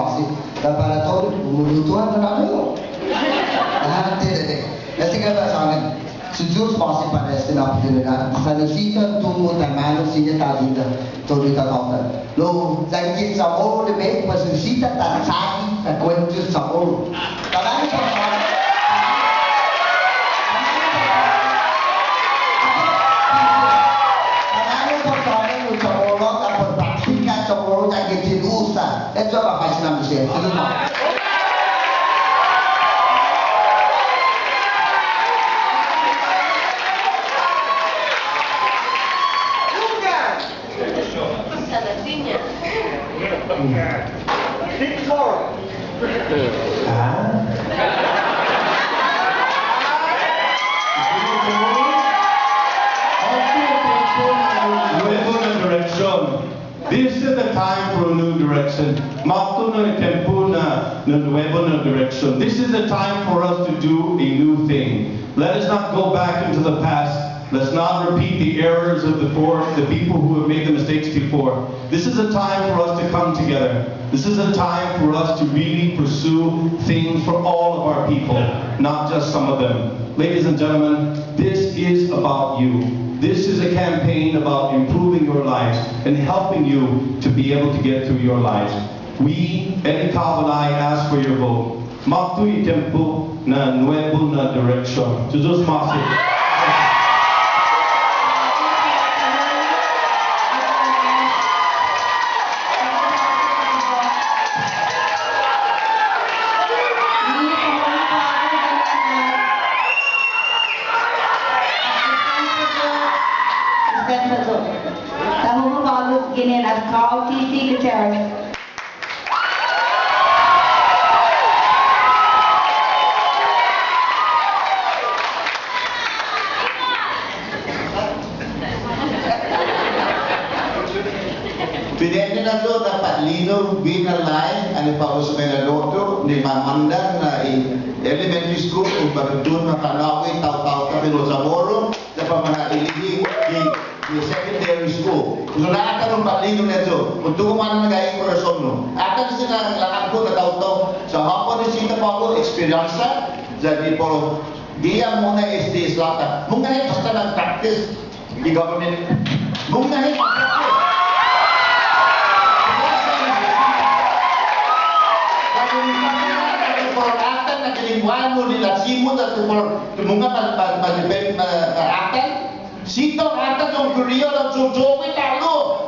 Masi. Laboratory, lumulutuan na kayo. Hindi. Kasi kaya sa akin, si Diyos Masi pares din ako din na. Sa nasita, tungo tayo, siya tadita, tuloy ka kautan. Lo, lagi sa Chamorro de Bay, pasusita, tatsaki, na kwento sa Chamorro. Karami pa sa ito ang kasi namin siya. Tuloy mo. This is the time for a new direction. Direction. This is the time for us to do a new thing. Let us not go back into the past. Let's not repeat the errors of the people who have made the mistakes before. This is a time for us to come together. This is a time for us to really pursue things for all of our people, not just some of them. Ladies and gentlemen, this is about you. This is a campaign about improving your lives and helping you to be able to get through your lives. We, Maga'lahi, ask for your vote. Maktu itempo na nuevo na direction. To just Masi. Gutierrez. Pinenyo na ito dapat lino binalay ang ipausumenaloto ni Mamandang na elementary school kung bakit doon makanawi tao-tao kami no Chamorro na pamanailigi di secondary school. Kung nakakaroon pa lino na ito, kung tukuman na gayong korasyon no. Akan sila lahat ko na tao-tao sa hapon ni Sita pa ako experienza jadi po dia muna SD Selatan. Mungkin basta nag-practice di government. Mungkin mo nila simot at mga malibig na atal. Sito atal yung Korea ng Jojowi talo.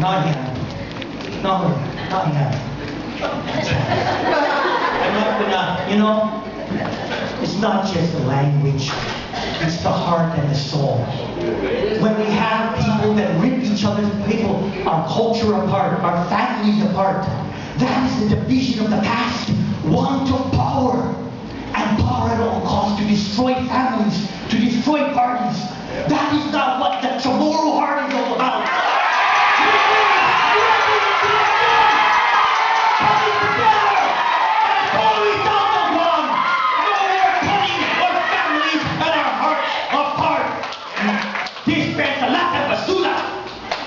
Not yet. No, not yet. I'm not gonna, you know, it's not just the language, it's the heart and the soul. When we have people that rip each other's people, our culture apart, our families apart, that is the division of the past. Want of power, and power at all costs to destroy families, to destroy parties. That is not what the Chamorro heart is all about.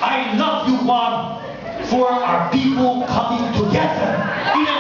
I love you, Guam, for our people coming together in a